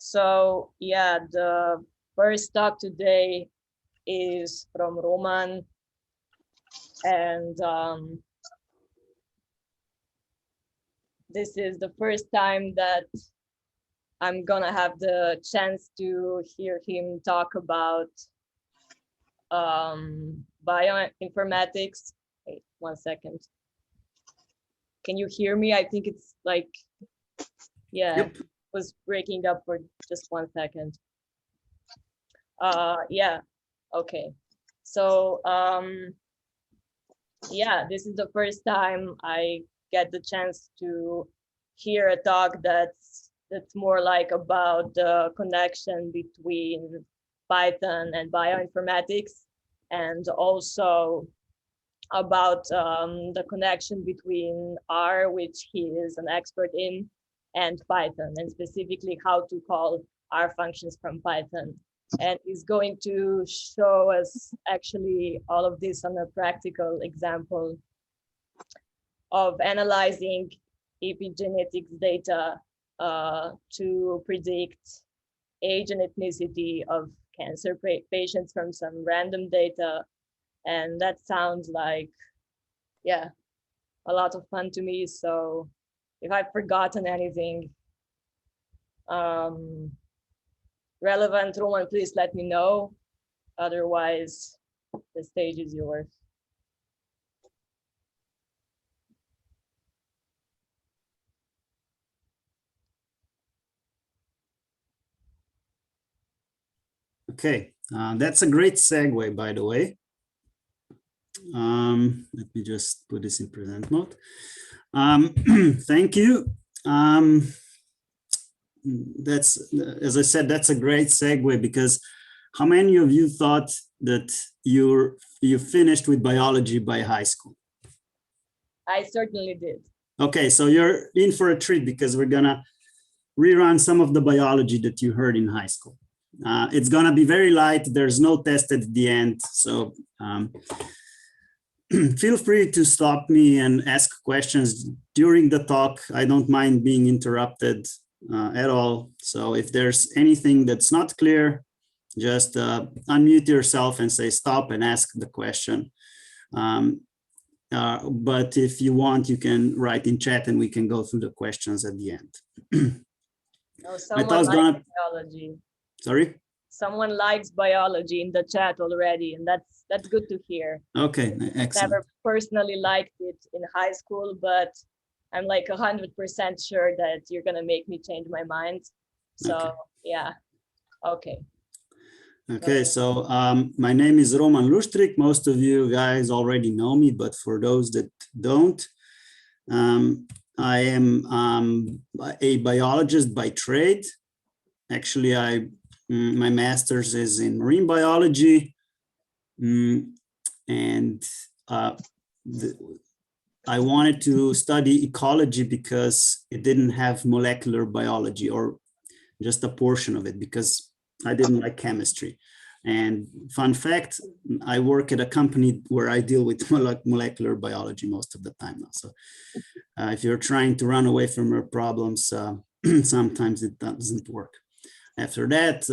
So yeah, the first talk today is from Roman, and this is the first time that I'm gonna have the chance to hear him talk about bioinformatics. Wait, 1 second. Can you hear me? I think it's like, yeah, Yep. it was breaking up for just 1 second. Yeah, okay. So yeah, this is the first time I get the chance to hear a talk that's more like about the connection between Python and bioinformatics, and also about the connection between R, which he is an expert in, and Python, and specifically how to call R functions from Python. And he's going to show us actually all of this on a practical example of analyzing epigenetics data to predict age and ethnicity of cancer patients from some random data. And that sounds like, yeah, a lot of fun to me. So if I've forgotten anything relevant, Roman, please let me know. Otherwise, the stage is yours. Okay, that's a great segue, by the way. Let me just put this in present mode. Thank you. That's, as I said, that's a great segue, because how many of you thought that you finished with biology by high school? I certainly did. Okay, so you're in for a treat, because we're gonna rerun some of the biology that you heard in high school. It's gonna be very light. There's no test at the end, so feel free to stop me and ask questions during the talk. I don't mind being interrupted at all. So if there's anything that's not clear, just unmute yourself and say stop and ask the question. But if you want, you can write in chat and we can go through the questions at the end. Oh, someone likes biology. Sorry? Someone likes biology in the chat already, and that's good to hear. Okay, excellent. Never personally liked it in high school, but I'm like 100% sure that you're gonna make me change my mind. So okay. Yeah, okay. Okay, so my name is Roman Luštrik. Most of you guys already know me, but for those that don't, I am a biologist by trade. Actually, my master's is in marine biology, and I wanted to study ecology because it didn't have molecular biology, or just a portion of it, because I didn't like chemistry. And fun fact, I work at a company where I deal with molecular biology most of the time now. So if you're trying to run away from your problems, sometimes it doesn't work. After that,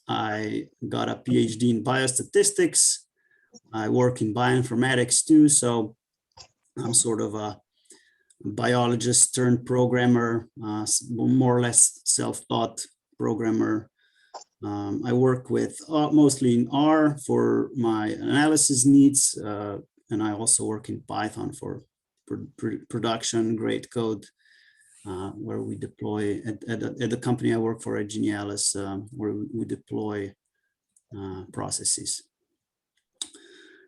I got a PhD in biostatistics. I work in bioinformatics too. So I'm sort of a biologist turned programmer, more or less self-taught programmer. I work with mostly in R for my analysis needs, and I also work in Python for production grade code, where we deploy at the company I work for at Genialis, where we deploy processes.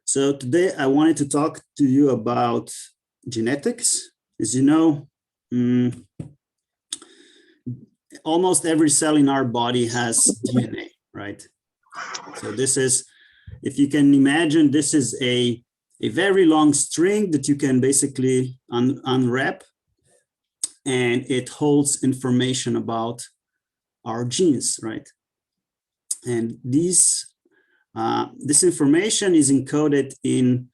So today I wanted to talk to you about genetics. As you know, almost every cell in our body has DNA, right? So this is, if you can imagine, this is a very long string that you can basically unwrap, and it holds information about our genes, right? And this information is encoded in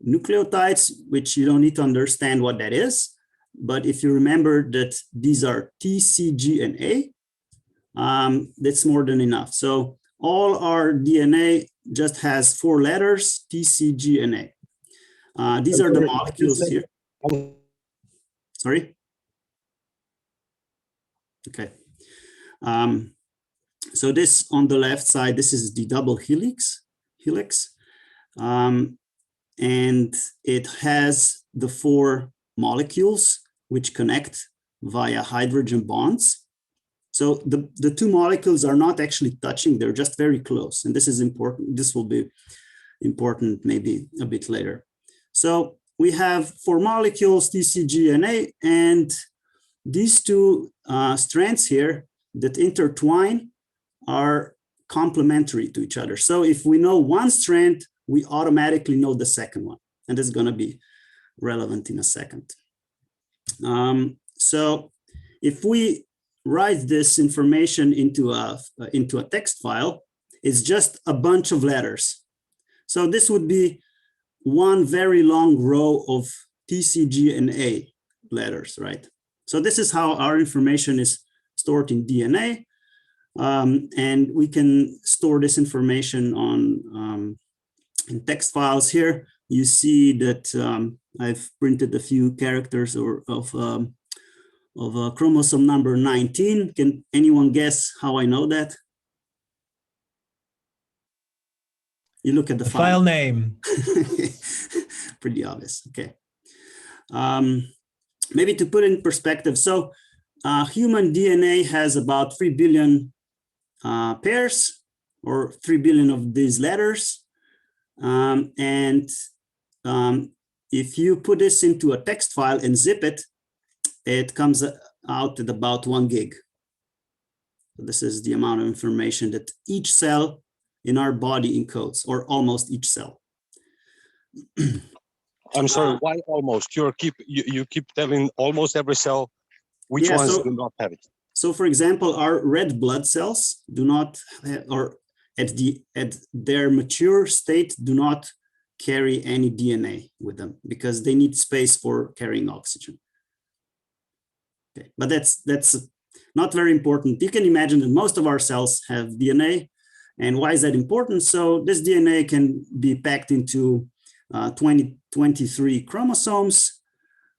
nucleotides, which you don't need to understand what that is. But if you remember that these are T, C, G, and A, that's more than enough. So all our DNA just has 4 letters, T, C, G, and A. These are the molecules here. Sorry? Okay. So this on the left side, this is the double helix. And it has the 4 molecules which connect via hydrogen bonds. So the 2 molecules are not actually touching, they're just very close. And this is important. This will be important maybe a bit later. So we have 4 molecules, T, C, G, and A, and these 2 strands here that intertwine are complementary to each other. So if we know one strand, we automatically know the second one, and it's going to be relevant in a second. So if we write this information into a text file, it's just a bunch of letters. So this would be one very long row of T, C, G, and A letters, right? So this is how our information is stored in DNA. And we can store this information on in text files here. You see that I've printed a few characters of chromosome number 19. Can anyone guess how I know that? You look at the file name. Pretty obvious. Okay. Maybe to put in perspective, so human DNA has about 3 billion pairs, or 3 billion of these letters. If you put this into a text file and zip it, it comes out at about 1 gig. So this is the amount of information that each cell in our body encodes, or almost each cell. I'm sorry, why almost? You keep telling almost every cell, which ones do not have it? So for example, our red blood cells do not, or at their mature state, do not carry any DNA with them because they need space for carrying oxygen. Okay, but that's not very important. You can imagine that most of our cells have DNA. And why is that important? So this DNA can be packed into 23 chromosomes.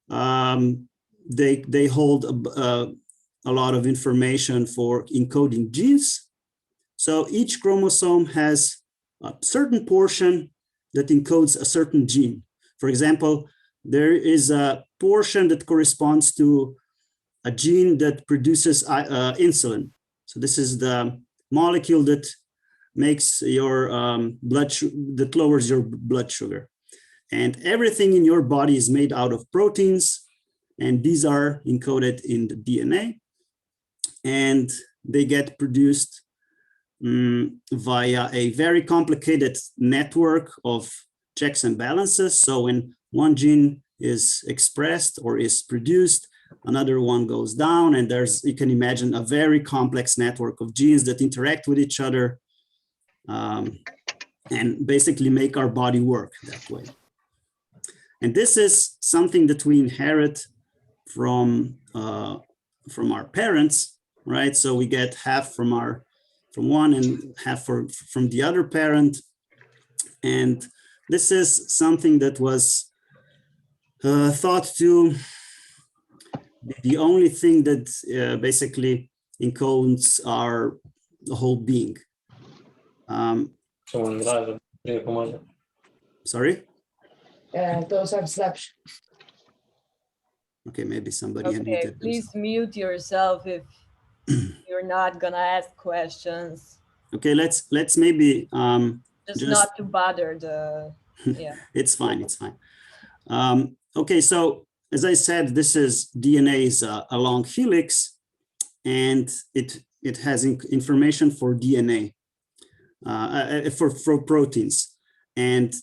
They hold a lot of information for encoding genes. So each chromosome has a certain portion that encodes a certain gene. For example, there is a portion that corresponds to a gene that produces insulin. So this is the molecule that makes your that lowers your blood sugar. And everything in your body is made out of proteins, and these are encoded in the DNA, and they get produced via a very complicated network of checks and balances. So when one gene is expressed or is produced, another one goes down, and you can imagine a very complex network of genes that interact with each other and basically make our body work that way. And this is something that we inherit from our parents, right? So we get half from one and half from the other parent. And this is something that was thought to be the only thing that basically encodes the whole being. Sorry? Those are slaps. Okay, maybe somebody Okay, please mute yourself if you're not gonna ask questions. Okay, let's maybe just not to bother the yeah. It's fine, it's fine. Okay, so as I said, this is DNA is a long helix, and it has information for DNA, for proteins. And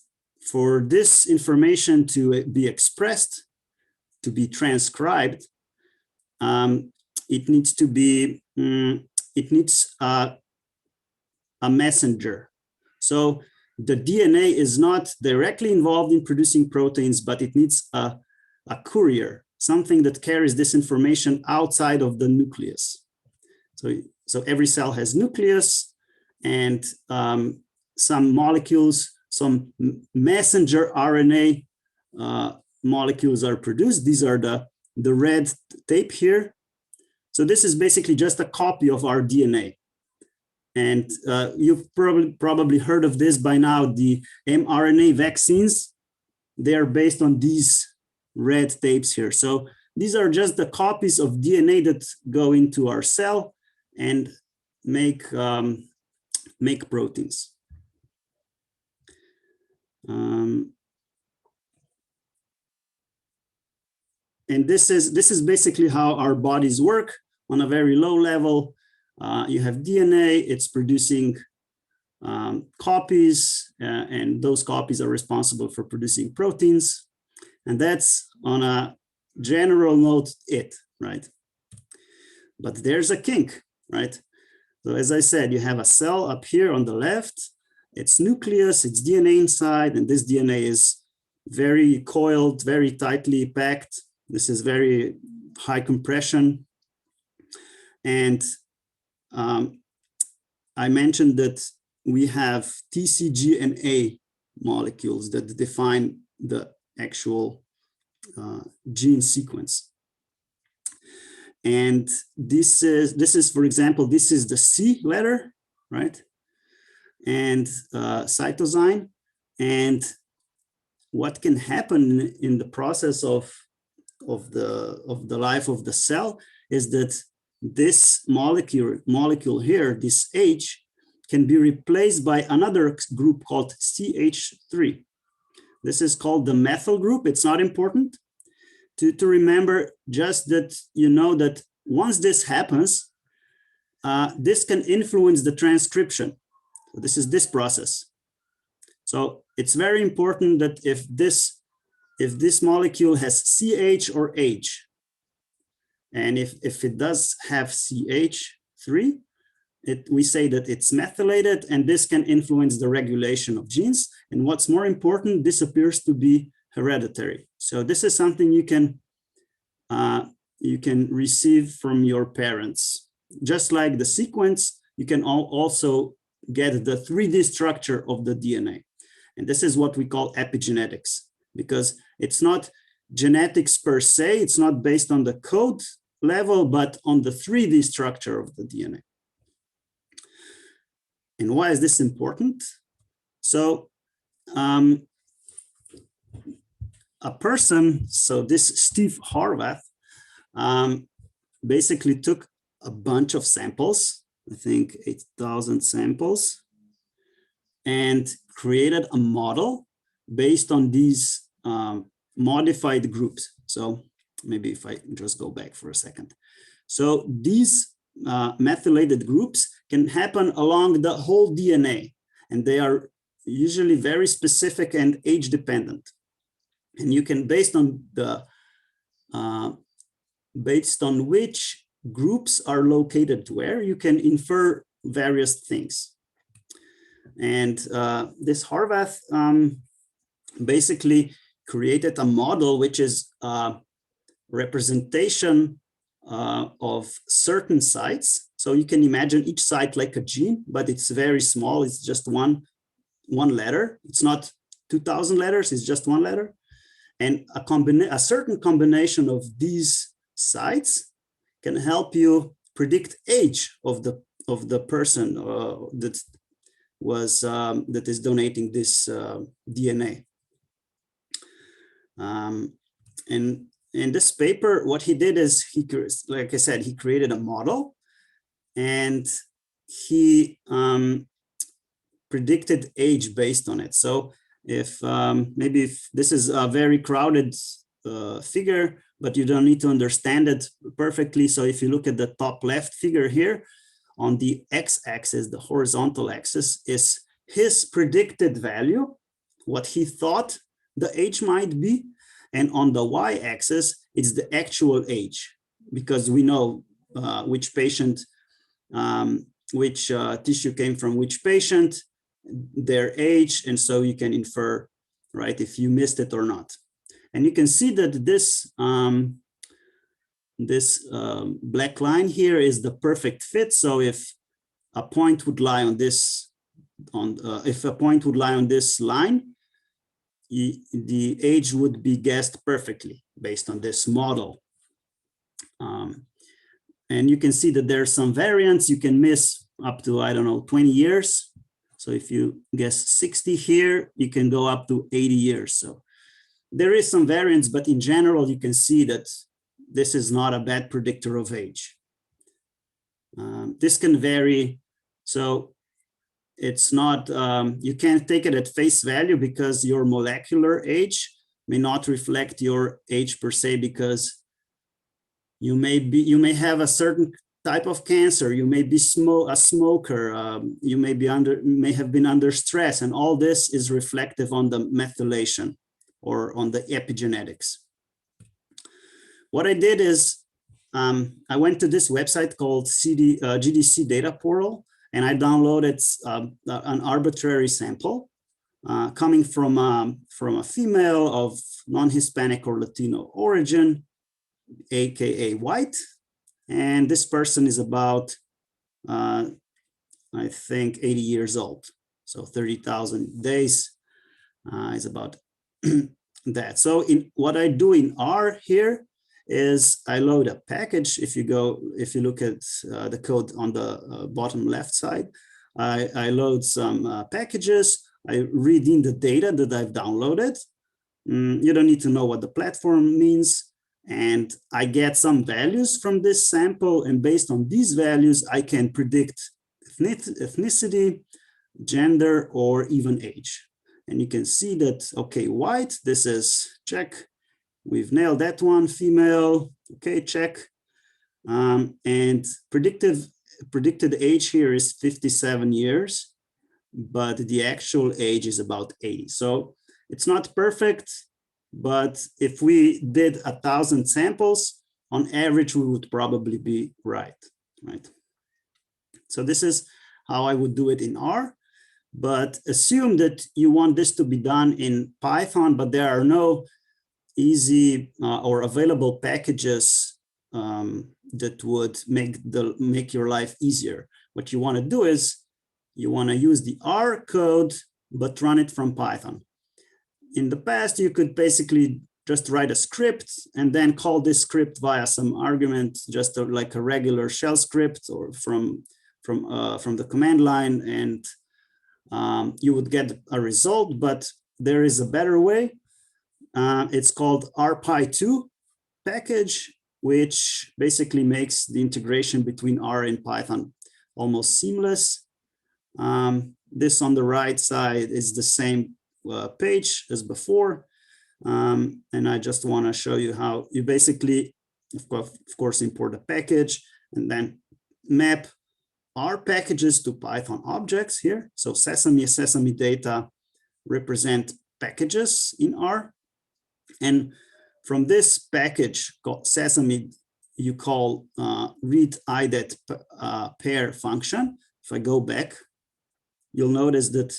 for this information to be expressed, to be transcribed, it needs to be, it needs a messenger. So the DNA is not directly involved in producing proteins, but it needs a courier, something that carries this information outside of the nucleus. So so every cell has nucleus and some molecules, some messenger RNA molecules are produced. These are the red tape here. So this is basically just a copy of our DNA. And you've probably heard of this by now, the mRNA vaccines. They are based on these red tapes here. So these are just the copies of DNA that go into our cell and make proteins. And this is basically how our bodies work on a very low level. You have DNA, it's producing copies, and those copies are responsible for producing proteins. And that's on a general note it, right? But there's a kink, right? So as I said, you have a cell up here on the left, its nucleus, its DNA inside, and this DNA is very coiled, very tightly packed. This is very high compression. And I mentioned that we have T, C, G, and A molecules that define the actual gene sequence. And this is, for example, this is the C letter, right? And cytosine. And what can happen in the process of the life of the cell is that this molecule here, this H, can be replaced by another group called CH3. This is called the methyl group. It's not important to remember, just that you know that once this happens, this can influence the transcription. So this is this process. So it's very important that if this molecule has CH or H, and if it does have CH3, we say that it's methylated, and this can influence the regulation of genes. And what's more important, this appears to be hereditary. So this is something you can receive from your parents. Just like the sequence, you can also get the 3D structure of the DNA. And this is what we call epigenetics, because it's not genetics per se, it's not based on the code level, but on the 3D structure of the DNA. And why is this important? So a person, so this Steve Horvath, basically took a bunch of samples, I think 8,000 samples, and created a model based on these modified groups. So maybe if I just go back for a second. So these methylated groups can happen along the whole DNA, and they are usually very specific and age dependent. And you can, based on which groups are located where, you can infer various things. And this Horvath basically created a model which is a representation of certain sites. So you can imagine each site like a gene, but it's very small. It's just one letter. It's not 2,000 letters. It's just one letter. And a certain combination of these sites can help you predict age of the person that is donating this DNA. And in this paper, what he did is like I said, he created a model, and he predicted age based on it. So if this is a very crowded figure, but you don't need to understand it perfectly. So if you look at the top left figure here, on the x-axis, the horizontal axis, is his predicted value, what he thought the age might be. And on the y-axis, it's the actual age, because we know which patient, which tissue came from which patient, their age, and so you can infer, right, if you missed it or not. And you can see that this this black line here is the perfect fit. So if a point would lie on this, if a point would lie on this line, the age would be guessed perfectly based on this model. And you can see that there's some variance. You can miss up to, I don't know, 20 years. So if you guess 60 here, you can go up to 80 years. So there is some variance, but in general, you can see that this is not a bad predictor of age. This can vary. So it's not, you can't take it at face value because your molecular age may not reflect your age per se, because you may have a certain type of cancer, you may be a smoker, you may have been under stress, and all this is reflective on the methylation or on the epigenetics. What I did is I went to this website called GDC Data Portal, and I downloaded an arbitrary sample coming from a female of non-Hispanic or Latino origin, AKA white. And this person is about, I think, 80 years old. So 30,000 days is about that. So what I do in R here is I load a package. If you look at the code on the bottom left side, I load some packages. I read in the data that I've downloaded. You don't need to know what the platform means. And I get some values from this sample. And based on these values, I can predict ethnicity, gender, or even age. And you can see that, okay, white, this is check. We've nailed that one. Female, okay, check. And predicted age here is 57 years, but the actual age is about 80. So it's not perfect, but if we did 1,000 samples, on average, we would probably be right? So this is how I would do it in R, but assume that you want this to be done in Python, but there are no easy or available packages that would make your life easier. What you want to do is you want to use the R code, but run it from Python. In the past, you could basically just write a script and then call this script via some argument, just like a regular shell script or from the command line, and you would get a result. But there is a better way. It's called Rp2 Package, which basically makes the integration between R and Python almost seamless. This on the right side is the same page as before. And I just want to show you how you basically, of course, import a package and then map R packages to Python objects here. So Sesame data represent packages in R. And from this package called Sesame, you call read IDEs pair function. If I go back, you'll notice that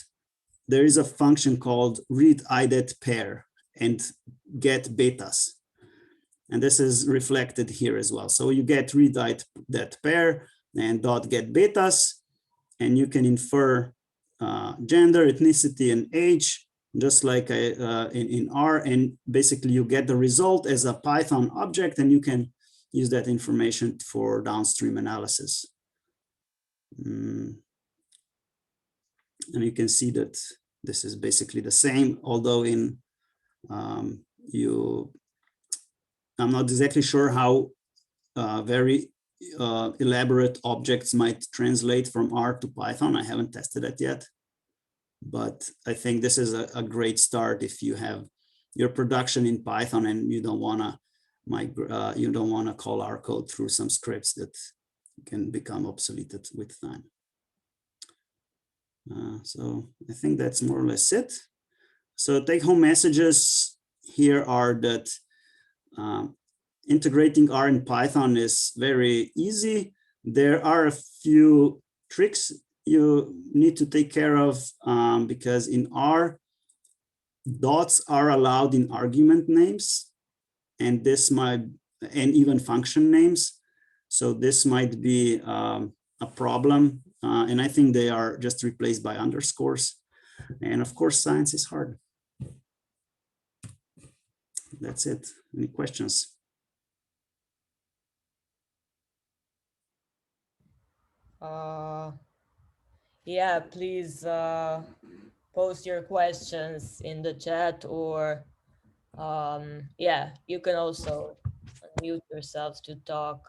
there is a function called read IDEs pair and get betas. And this is reflected here as well. So you get read IDEs pair and dot get betas, and you can infer gender, ethnicity, and age, just like in R, and basically you get the result as a Python object, and you can use that information for downstream analysis. And you can see that this is basically the same, although in I'm not exactly sure how very elaborate objects might translate from R to Python. I haven't tested it yet, but I think this is a great start if you have your production in Python and you don't want to call R code through some scripts that can become obsolete with time. So I think that's more or less it. So take-home messages here are that integrating R in Python is very easy. There are a few tricks you need to take care of because in R, dots are allowed in argument names, and this might and even function names. So this might be a problem. And I think they are just replaced by underscores. And of course, science is hard. That's it. Any questions? Yeah, please post your questions in the chat, or yeah, you can also mute yourselves to talk.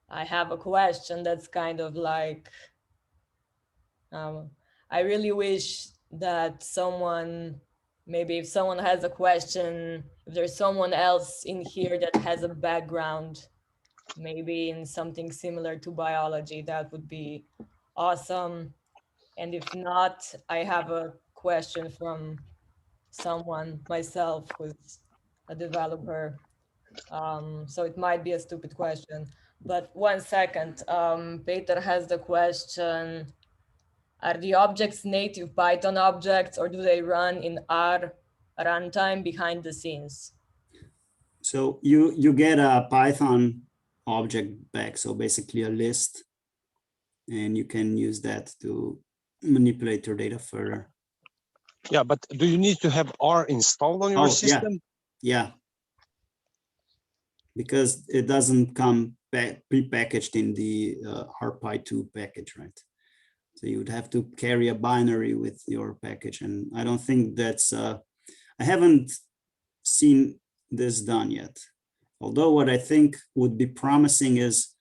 I have a question that's kind of like, I really wish that someone, maybe if someone has a question, if there's someone else in here that has a background, maybe in something similar to biology, that would be awesome. And if not, I have a question from someone myself who's a developer. So it might be a stupid question, but 1 second. Peter has the question: are the objects native Python objects, or do they run in R runtime behind the scenes? So you get a Python object back, so basically a list, and you can use that to manipulate your data further. Yeah, but do you need to have R installed on your system? Yeah. Because it doesn't come pre-packaged in the Rp2 package, right? So you would have to carry a binary with your package, and I don't think that's, I haven't seen this done yet. Although what I think would be promising is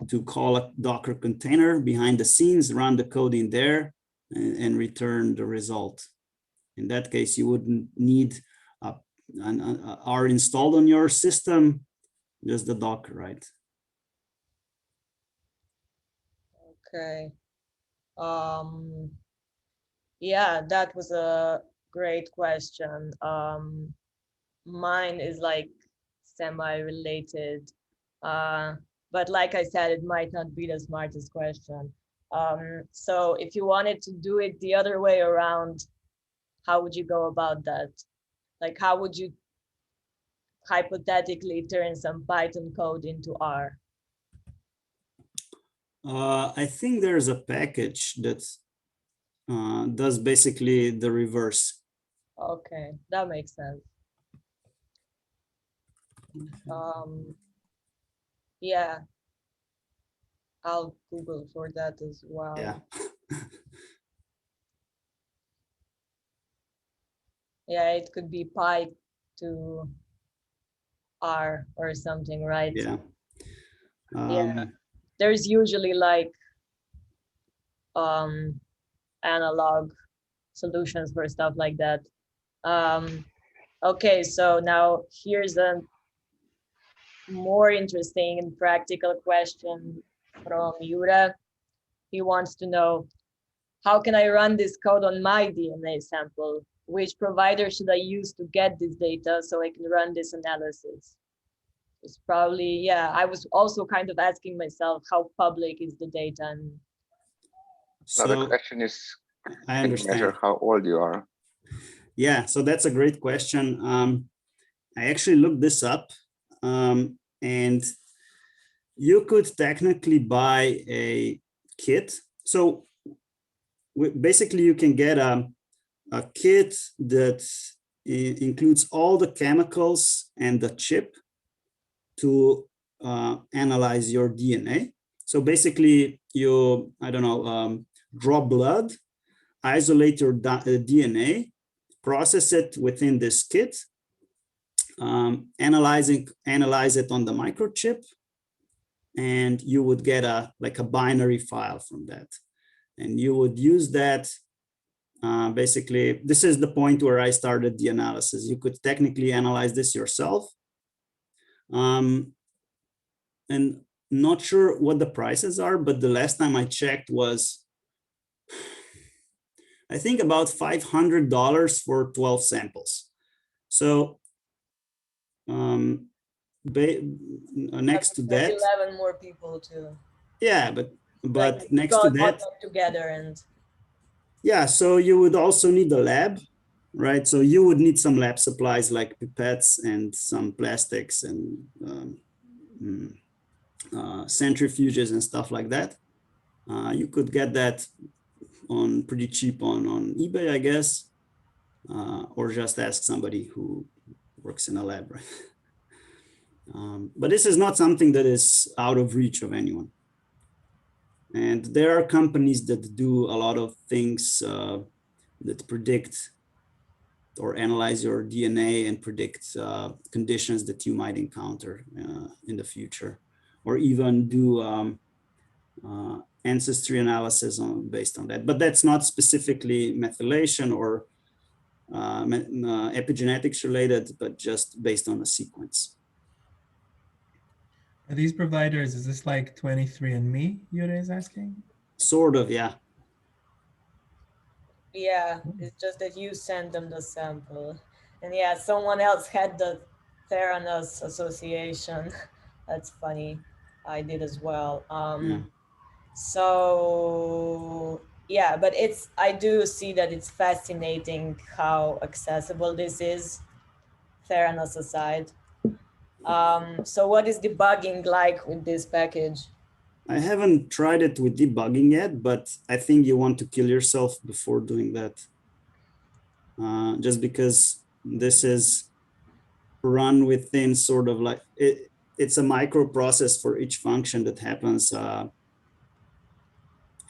to call a Docker container behind the scenes, run the code in there, and return the result. In that case, you wouldn't need R installed on your system, just the Docker, right? Okay. Yeah, that was a great question. Mine is like semi-related, but like I said, it might not be the smartest question. So if you wanted to do it the other way around, how would you go about that? Like, how would you hypothetically turn some Python code into R? I think there's a package that does basically the reverse. Okay, that makes sense. Yeah, I'll Google for that as well. Yeah. Yeah, it could be Py to R or something, right? Yeah. Yeah. There's usually like analog solutions for stuff like that. Okay, so now here's a more interesting and practical question from Yura. He wants to know, how can I run this code on my DNA sample? Which provider should I use to get this data so I can run this analysis? It's probably, yeah, I was also kind of asking myself, how public is the data? And so the question is, I can you understand. measure how old you are? Yeah, so that's a great question. I actually looked this up, and you could technically buy a kit. So basically you can get a kit that includes all the chemicals and the chip to analyze your DNA. So basically you, I don't know, draw blood, isolate your DNA, process it within this kit, analyze it on the microchip, and you would get like a binary file from that. And you would use that, basically, this is the point where I started the analysis. You could technically analyze this yourself. And not sure what the prices are, but the last time I checked was, I think about $500 for 12 samples. So next to that, 11 more people too. Yeah, but Like, next to that, together and yeah, so you would also need a lab, right? So you would need some lab supplies like pipettes and some plastics and centrifuges and stuff like that. You could get that on pretty cheap on eBay, I guess, or just ask somebody who works in a lab, right? But this is not something that is out of reach of anyone. And there are companies that do a lot of things that predict or analyze your DNA and predict conditions that you might encounter in the future, or even do ancestry analysis based on that. But that's not specifically methylation or epigenetics related, but just based on a sequence. Are these providers, is this like 23andMe, Yuri is asking? Sort of, yeah. Yeah, it's just that you send them the sample. And yeah, someone else had the Theranos association. That's funny. I did as well. Yeah. So yeah, but I do see that it's fascinating how accessible this is, Theranos aside. So what is debugging like with this package? I haven't tried it with debugging yet, but I think you want to kill yourself before doing that. Just because this is run within sort of like, it's a microprocess for each function that happens.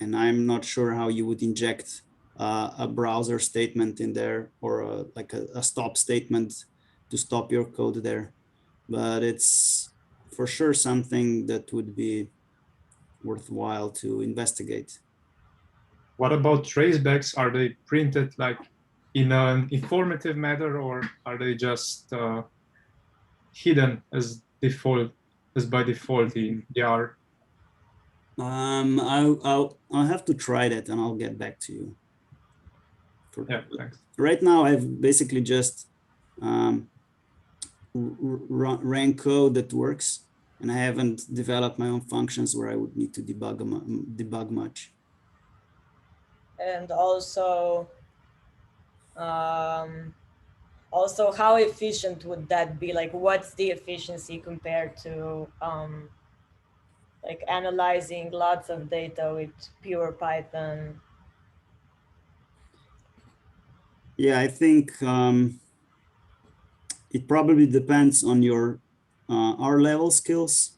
And I'm not sure how you would inject a browser statement in there or like a stop statement to stop your code there. But it's for sure something that would be worthwhile to investigate. What about tracebacks? Are they printed like in an informative manner, or are they just hidden as by default in the R? I'll have to try that and I'll get back to you. Yeah, thanks. Right now, I've basically just ran code that works, and I haven't developed my own functions where I would need to debug much. And also how efficient would that be? Like, what's the efficiency compared to like analyzing lots of data with pure Python? Yeah, I think it probably depends on your R level skills.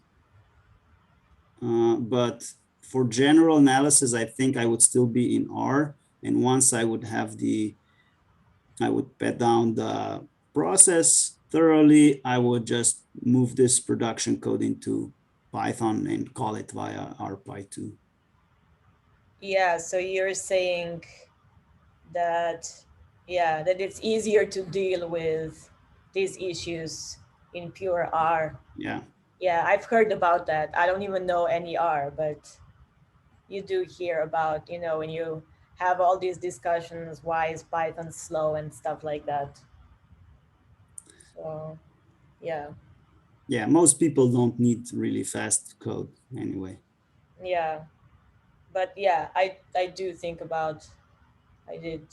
But for general analysis, I think I would still be in R. And once I would have I would pad down the process thoroughly, I would just move this production code into Python and call it via Rp2. Yeah, so you're saying that, yeah, that it's easier to deal with these issues in pure R. Yeah. Yeah, I've heard about that. I don't even know any R, but you do hear about, you know, when you have all these discussions, why is Python slow and stuff like that. So, yeah. Yeah, most people don't need really fast code anyway. Yeah, but yeah, I do think about, I did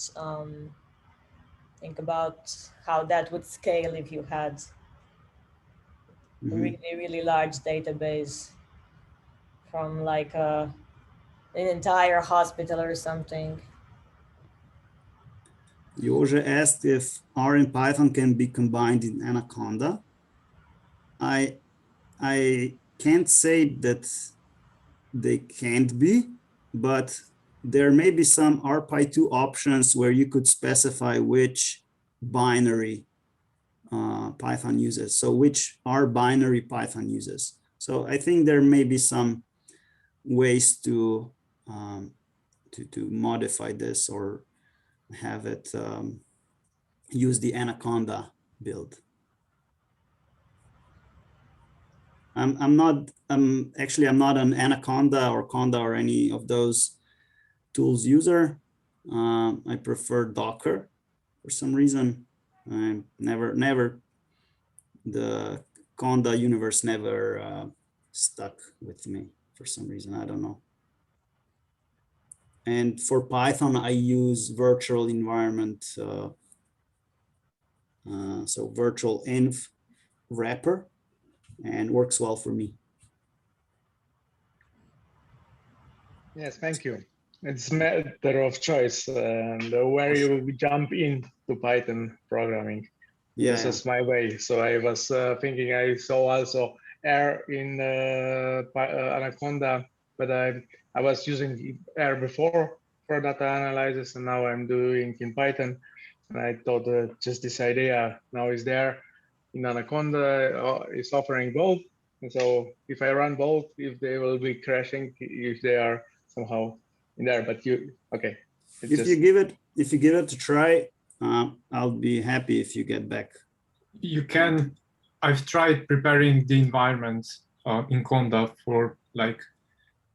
think about how that would scale if you had a really large database from like an entire hospital or something. Jože asked if R and Python can be combined in Anaconda. I can't say that they can't be, but there may be some Rp2 options where you could specify which binary Python uses. So which R binary Python uses. So I think there may be some ways to modify this or have it use the Anaconda build. I'm not an Anaconda or Conda or any of those tools user. I prefer Docker for some reason. The Conda universe never stuck with me for some reason. I don't know. And for Python, I use virtual environment So virtual env wrapper, and works well for me. Yes, thank you. It's a matter of choice and where you jump into Python programming. Yeah. This is my way. So I was thinking I saw also R in Anaconda, but I was using R before for data analysis, and now I'm doing in Python. And I thought just this idea now is there in Anaconda is offering both. And so if I run both, if they will be crashing, if they are somehow in there, but okay. If you give it a try, I'll be happy if you get back. You can. I've tried preparing the environment in Conda for like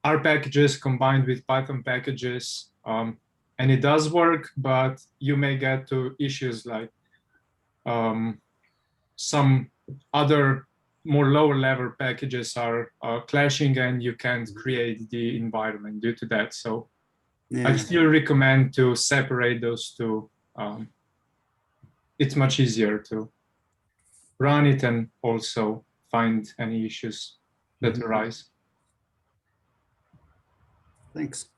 R packages combined with Python packages, and it does work, but you may get to issues like some other more lower level packages are clashing, and you can't create the environment due to that. So Yeah. I still recommend to separate those two. It's much easier to run it and also find any issues that arise. Thanks.